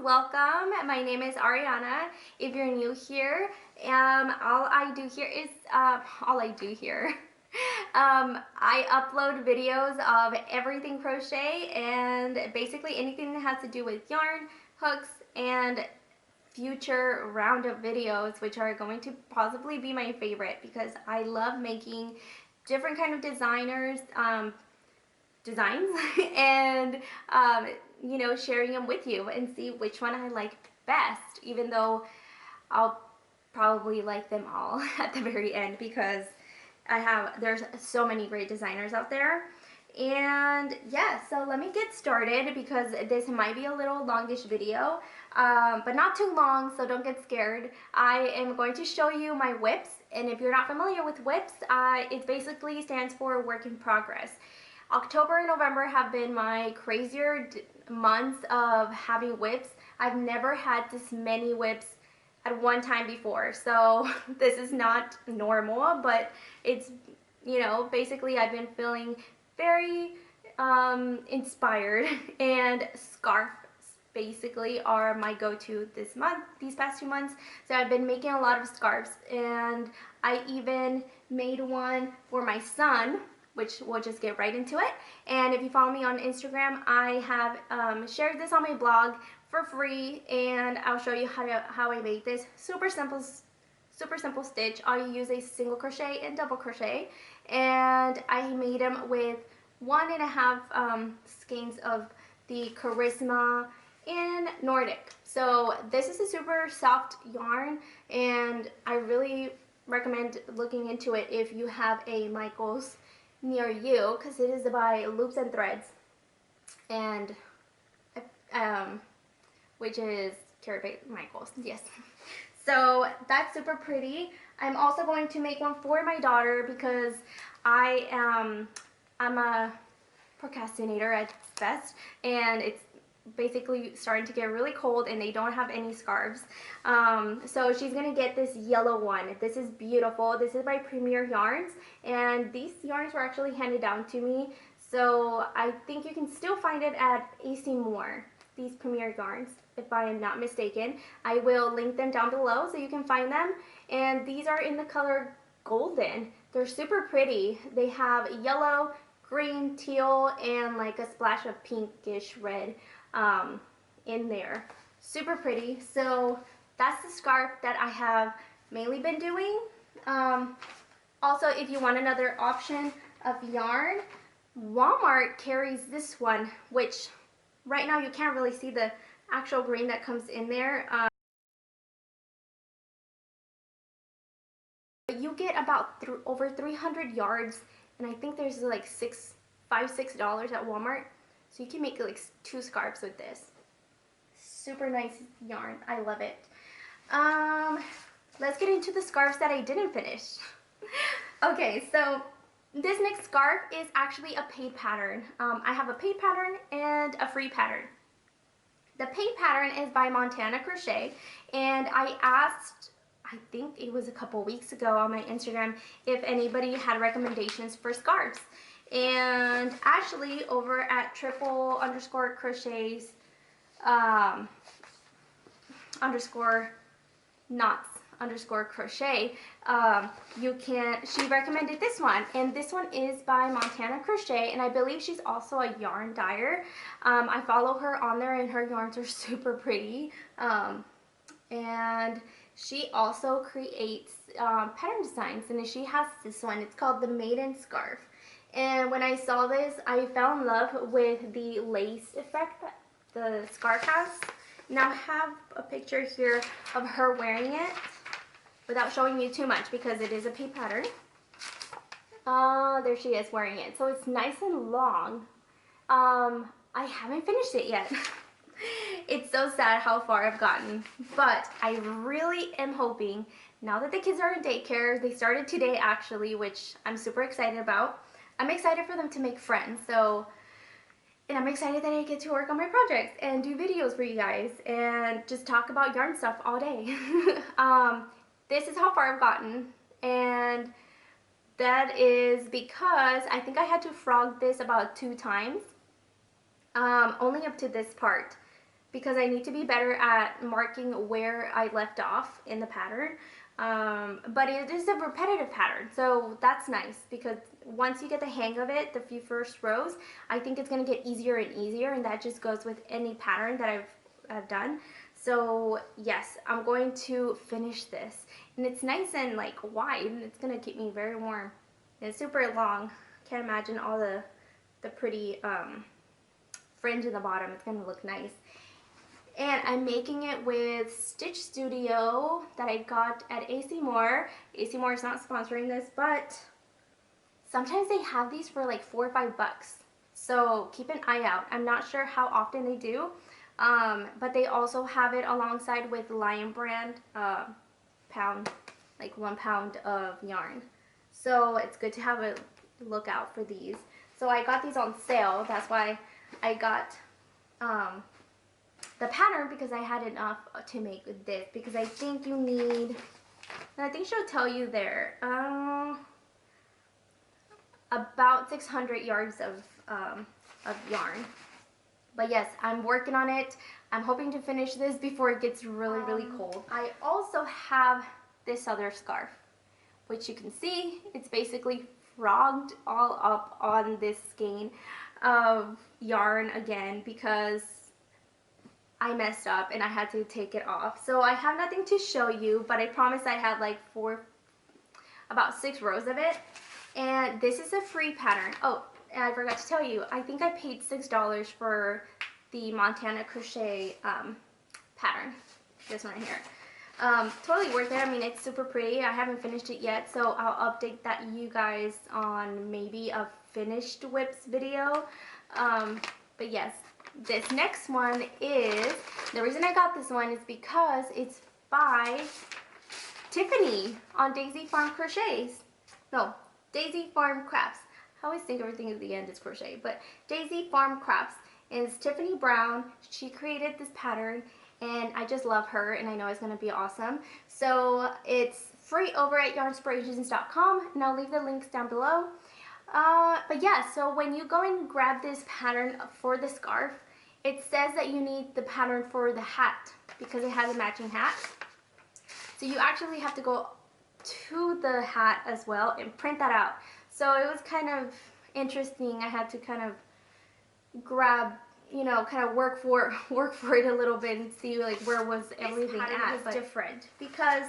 welcome. My name is Ariana. If you're new here, all I do here. I upload videos of everything crochet and basically anything that has to do with yarn, hooks, and future roundup videos, which are going to possibly be my favorite because I love making different kind of designs and sharing them with you and see which one I like best, even though I'll probably like them all at the very end because there's so many great designers out there. And yeah, so let me get started because this might be a little longish video, but not too long, so don't get scared. I am going to show you my whips, and if you're not familiar with whips, it basically stands for work in progress. October and November have been my crazier months of having whips. I've never had this many whips at one time before, so this is not normal, but it's, basically I've been feeling very inspired, and scarves basically are my go-to these past 2 months. So I've been making a lot of scarves, and I even made one for my son, which we'll just get right into it. And if you follow me on Instagram, I have shared this on my blog for free, and I'll show you how I made this. Super simple stitch. I use a single crochet and double crochet, and I made them with 1.5 skeins of the Charisma in Nordic. So this is a super soft yarn, and I really recommend looking into it if you have a Michaels near you, because it is by Loops and Threads, and which is Carrie Michaels, yes. So that's super pretty. I'm also going to make one for my daughter because I'm a procrastinator at best, and it's basically starting to get really cold and they don't have any scarves. So she's gonna get this yellow one. This is beautiful. This is by Premier Yarns, and these yarns were actually handed down to me, so I think you can still find it at AC Moore, these Premier Yarns, if I am not mistaken. I will link them down below so you can find them, and these are in the color golden. They're super pretty. They have yellow, green, teal, and like a splash of pinkish red in there. Super pretty. So that's the scarf that I have mainly been doing. Also, if you want another option of yarn, Walmart carries this one, which right now you can't really see the actual green that comes in there. But you get about over 300 yards, and I think there's like $6 at Walmart. So you can make like 2 scarves with this. Super nice yarn. I love it. Let's get into the scarves that I didn't finish. Okay, so this next scarf is actually a paid pattern. I have a paid pattern and a free pattern. The paid pattern is by Montana Crochet, and I asked, I think it was a couple weeks ago on my Instagram, if anybody had recommendations for scarves. And actually over at triple_crochets _knots_crochet, she recommended this one, and this one is by Montana Crochet, and I believe she's also a yarn dyer. I follow her on there, and her yarns are super pretty, and she also creates pattern designs, and she has this one. It's called the Maiden Scarf. And when I saw this, I fell in love with the lace effect that the scarf has. Now I have a picture here of her wearing it without showing you too much because it is a paid pattern. There she is wearing it. So it's nice and long. I haven't finished it yet. It's so sad how far I've gotten, but I really am hoping, now that the kids are in daycare, they started today actually, which I'm super excited about. I'm excited for them to make friends, and I'm excited that I get to work on my projects and do videos for you guys and just talk about yarn stuff all day. This is how far I've gotten, and that is because I think I had to frog this about 2 times, only up to this part, because I need to be better at marking where I left off in the pattern. But it is a repetitive pattern, so that's nice because once you get the hang of it, the few first rows, I think it's going to get easier and easier, and that just goes with any pattern that I've done. So yes, I'm going to finish this, and it's nice and like wide, and it's going to keep me very warm. And it's super long. Can't imagine all the pretty fringe in the bottom. It's going to look nice. And I'm making it with Stitch Studio that I got at AC Moore. AC Moore is not sponsoring this, but sometimes they have these for like $4 or $5. So keep an eye out. I'm not sure how often they do, but they also have it alongside with Lion Brand pound, like 1 pound of yarn. So it's good to have a look out for these. So I got these on sale. That's why I got the pattern, because I had enough to make this, because I think you need, and I think she'll tell you there, about 600 yards of yarn. But yes, I'm working on it. I'm hoping to finish this before it gets really, really cold. I also have this other scarf, which you can see, it's basically frogged all up on this skein of yarn again because I messed up and I had to take it off. So I have nothing to show you, but I promised I had like about 6 rows of it. And this is a free pattern. Oh, and I forgot to tell you, I think I paid $6 for the Montana Crochet pattern. This one right here. Totally worth it. I mean, it's super pretty. I haven't finished it yet, so I'll update that you guys on maybe a finished whips video. But yes, this next one is, the reason I got this one is because it's by Tiffany on Daisy Farm Crochets. No, Daisy Farm Crafts. I always think everything at the end is crochet, but Daisy Farm Crafts. And it's Tiffany Brown. She created this pattern, and I just love her, and I know it's going to be awesome. So it's free over at yarnspirations.com, and I'll leave the links down below. But yeah, so when you go and grab this pattern for the scarf, it says that you need the pattern for the hat because it has a matching hat. So you actually have to go to the hat as well and print that out. So it was kind of interesting. I had to kind of grab, you know, kind of work for it a little bit and see like where was everything at. But different because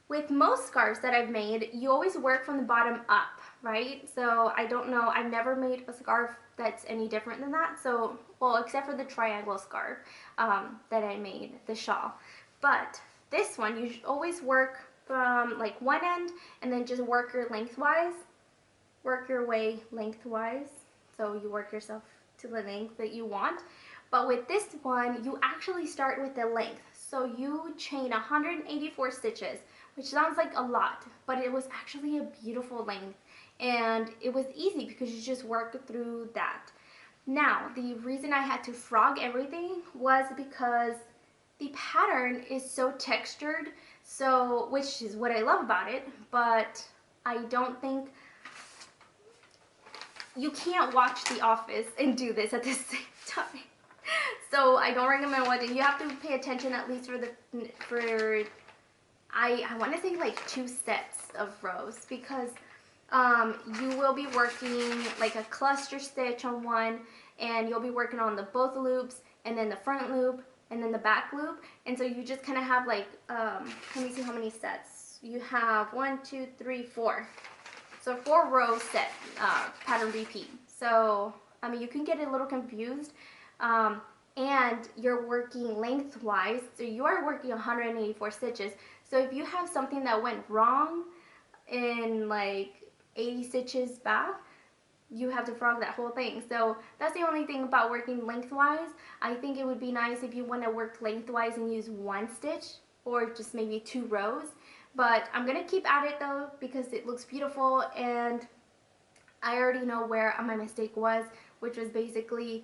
with most scarves that I've made, you always work from the bottom up, right? So I don't know, I've never made a scarf that's any different than that. So, well, except for the triangle scarf that I made, the shawl. But this one, you should always work from like one end and then just work your lengthwise. Work your way lengthwise. So you work yourself to the length that you want. But with this one, you actually start with the length. So you chain 184 stitches, which sounds like a lot, but it was actually a beautiful length. And it was easy because you just work through that. Now, the reason I had to frog everything was because the pattern is so textured, so which is what I love about it, but I don't think you can't watch The Office and do this at the same time. So I don't recommend watching. You have to pay attention at least for I want to say like 2 sets of rows because you will be working like a cluster stitch on one, and you'll be working on the both loops and then the front loop and then the back loop. And so you just kind of have like, let me see how many sets. You have 1, 2, 3, 4. So 4 row set pattern repeat. So, I mean, you can get a little confused. And you're working lengthwise. So you are working 184 stitches. So if you have something that went wrong in like 80 stitches back, you have to frog that whole thing. So that's the only thing about working lengthwise. I think it would be nice if you want to work lengthwise and use 1 stitch or just maybe 2 rows. But I'm going to keep at it though because it looks beautiful, and I already know where my mistake was, which was basically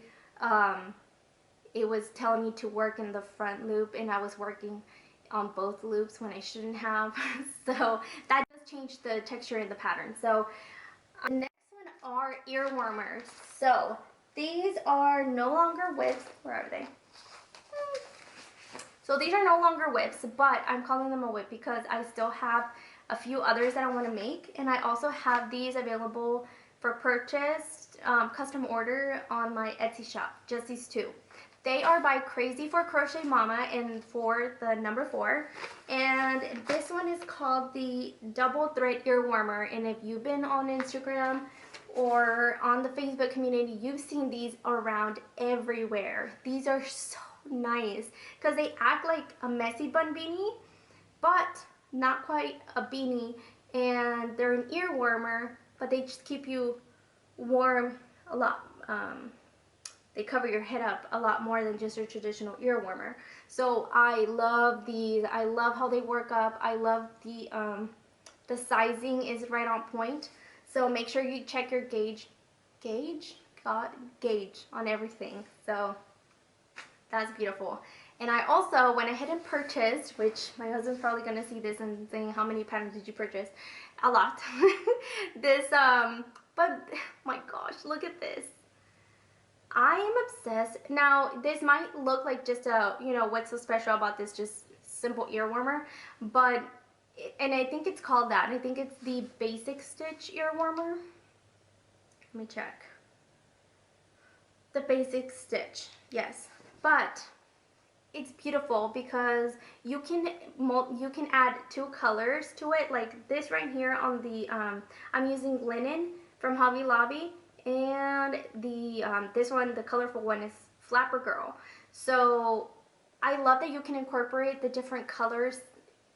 it was telling me to work in the front loop and I was working on both loops when I shouldn't have. So that does change the texture in the pattern. So the next one are ear warmers. So these are no longer with, where are they? So these are no longer whips, but I'm calling them a whip because I still have a few others that I want to make, and I also have these available for purchase, custom order on my Etsy shop, just these two. They are by Crazy for Crochet Mama and for the number 4. And this one is called the Double Thread Ear Warmer. And if you've been on Instagram or on the Facebook community, you've seen these around everywhere. These are so nice because they act like a messy bun beanie, but not quite a beanie. And they're an ear warmer, but they just keep you warm a lot. They cover your head up a lot more than just a traditional ear warmer. So I love these. I love how they work up. I love the sizing is right on point. So make sure you check your gauge on everything. So that's beautiful. And I also went ahead and purchased, which my husband's probably going to see this and saying, how many patterns did you purchase? A lot. But my gosh, look at this. I am obsessed. Now, this might look like just a, what's so special about this just simple ear warmer, but, and I think it's called that. I think it's the basic stitch ear warmer. Let me check. The basic stitch, yes. But it's beautiful because you can add 2 colors to it, like this right here on the, I'm using linen from Hobby Lobby. And the this one, the colorful one, is Flapper Girl. So I love that you can incorporate the different colors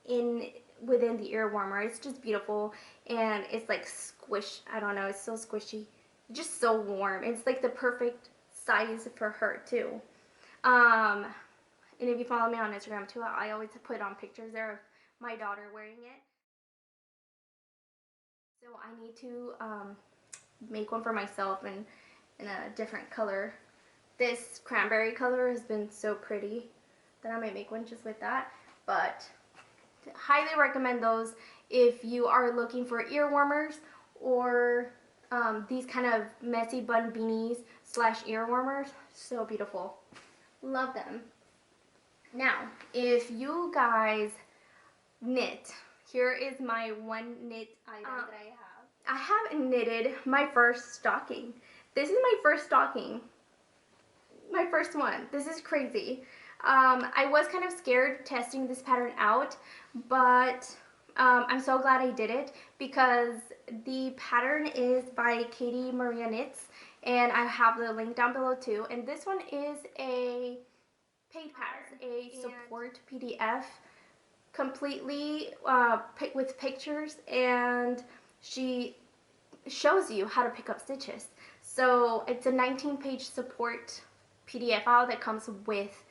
within the ear warmer. It's just beautiful, and it's like squish. I don't know. It's so squishy, just so warm. It's like the perfect size for her too. And if you follow me on Instagram too, I always put on pictures there of my daughter wearing it. So I need to make one for myself in a different color. This cranberry color has been so pretty that I might make one just with that. But highly recommend those if you are looking for ear warmers or these kind of messy bun beanies / ear warmers. So beautiful. Love them. Now, if you guys knit, here is my one knit item that I have. I have knitted my first stocking. This is my first stocking. My first one. This is crazy. I was kind of scared testing this pattern out, but I'm so glad I did it because the pattern is by Katie Maria Knits, and I have the link down below too. And this one is a paid pattern, a support PDF, completely with pictures, and she shows you how to pick up stitches. So it's a 19-page support PDF file that comes with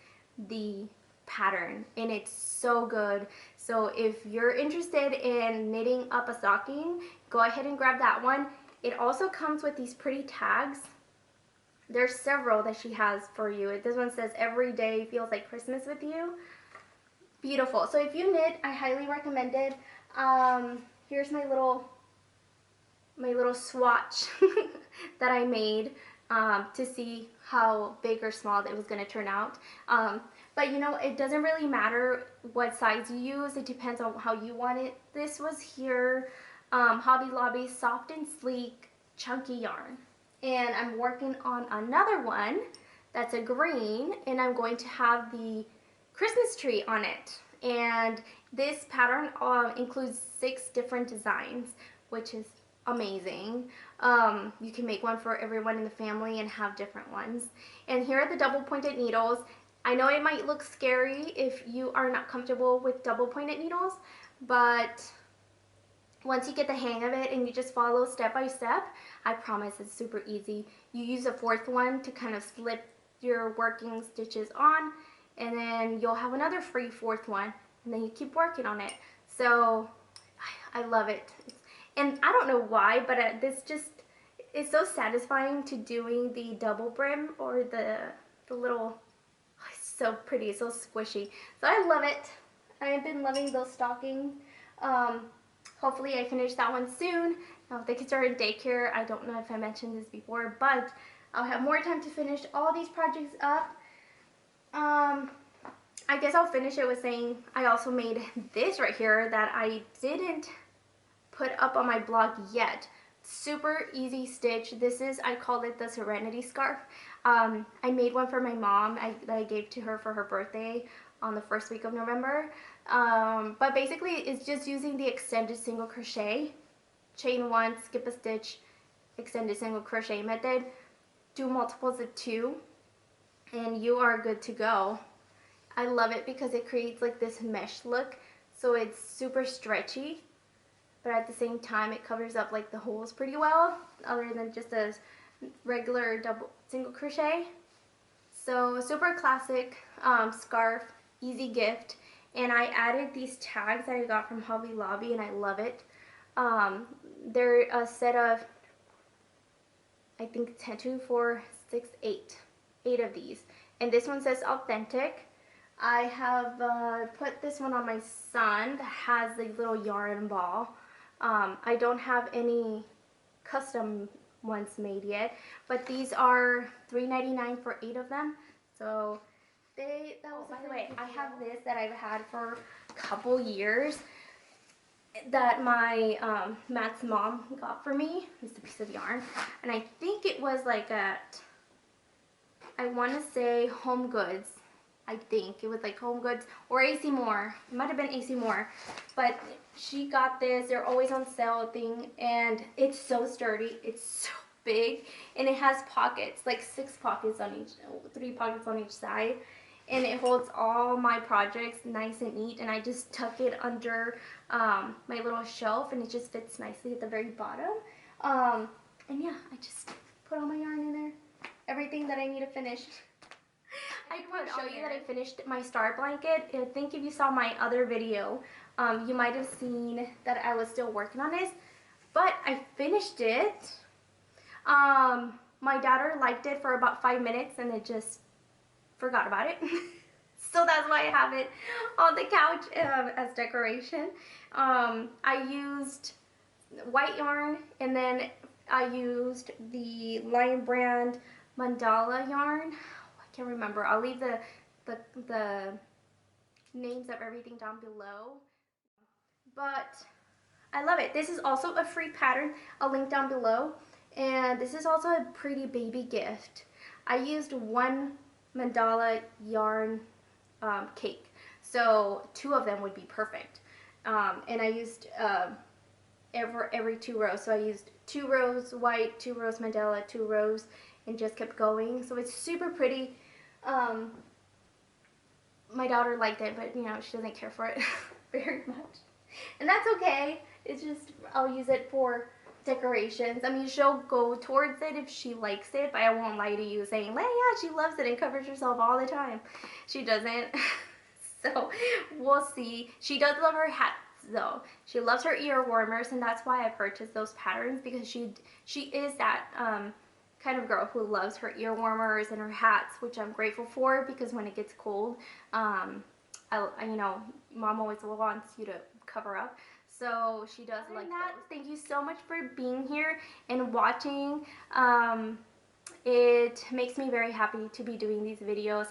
the pattern, and it's so good. So if you're interested in knitting up a stocking, go ahead and grab that one. It also comes with these pretty tags. There's several that she has for you. This one says every day feels like Christmas with you. Beautiful. So if you knit, I highly recommend it. Here's my little swatch that I made to see how big or small it was going to turn out. But it doesn't really matter what size you use. It depends on how you want it. This was here, Hobby Lobby Soft and Sleek Chunky Yarn. And I'm working on another one that's a green, and I'm going to have the Christmas tree on it. And this pattern includes 6 different designs, which is amazing. You can make one for everyone in the family and have different ones. And here are the double pointed needles. I know it might look scary if you are not comfortable with double pointed needles, but once you get the hang of it and you just follow step by step, I promise it's super easy. You use a 4th one to kind of slip your working stitches on, and then you'll have another free 4th one, and then you keep working on it. So I love it. And I don't know why, but this just is so satisfying to doing the double brim or the little, it's so pretty, so squishy. So I love it. I have been loving those stockings. Hopefully I finish that one soon. Now the kids are in daycare. I don't know if I mentioned this before, but I'll have more time to finish all these projects up. I guess I'll finish it with saying I also made this right here that I didn't put up on my blog yet. Super easy stitch. This is, I call it the Serenity scarf. I made one for my mom that I gave to her for her birthday on the first week of November. But basically it's just using the extended single crochet, chain one, skip a stitch, extended single crochet method, do multiples of 2, and you are good to go. I love it because it creates like this mesh look, so it's super stretchy, but at the same time it covers up like the holes pretty well, other than just a regular double single crochet. So super classic scarf, easy gift. And I added these tags that I got from Hobby Lobby, and I love it. They're a set of, I think 10, 2, 4, 6, 8 of these, and this one says authentic. I have put this one on my son that has the little yarn ball. I don't have any custom ones made yet, but these are $3.99 for 8 of them. So that was, by the way, I have this that I've had for a couple years that my Matt's mom got for me. It's a piece of yarn, and I think it was like at, I want to say Home Goods. I think it was like Home Goods or AC Moore. It might have been AC Moore, but she got this. They're always on sale thing, and it's so sturdy. It's so big, and it has pockets, like 6 pockets on each, 3 pockets on each side, and it holds all my projects nice and neat. And I just tuck it under my little shelf, and it just fits nicely at the very bottom. And yeah, I just put all my yarn in there, everything that I need to finish. I want to show you that I finished my star blanket. I think if you saw my other video, you might have seen that I was still working on this, but I finished it. My daughter liked it for about 5 minutes and then just forgot about it. So that's why I have it on the couch as decoration. I used white yarn, and then I used the Lion Brand mandala yarn. I can't remember. I'll leave the names of everything down below. But I love it. This is also a free pattern. I'll link down below. And this is also a pretty baby gift. I used 1 mandala yarn cake, so 2 of them would be perfect. And I used every 2 rows. So I used 2 rows white, 2 rows mandala, 2 rows, and just kept going. So it's super pretty. My daughter liked it, but you know, she doesn't care for it very much, and that's okay. It's just, I'll use it for decorations. I mean, she'll go towards it if she likes it, but I won't lie to you saying, well, yeah, she loves it and covers herself all the time. She doesn't. So we'll see. She does love her hats though. She loves her ear warmers, and that's why I purchased those patterns, because she is that kind of girl who loves her ear warmers and her hats, which I'm grateful for, because when it gets cold, you know, mom always wants you to cover up. So she does like that. Thank you so much for being here and watching. It makes me very happy to be doing these videos.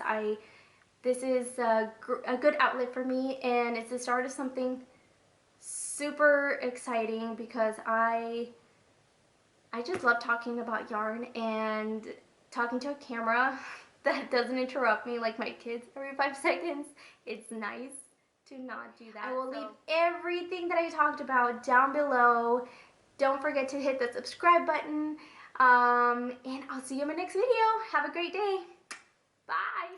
This is a good outlet for me, and it's the start of something super exciting, because I just love talking about yarn and talking to a camera that doesn't interrupt me like my kids every 5 seconds. It's nice to not do that. I will leave everything that I talked about down below. Don't forget to hit the subscribe button, and I'll see you in my next video. Have a great day. Bye.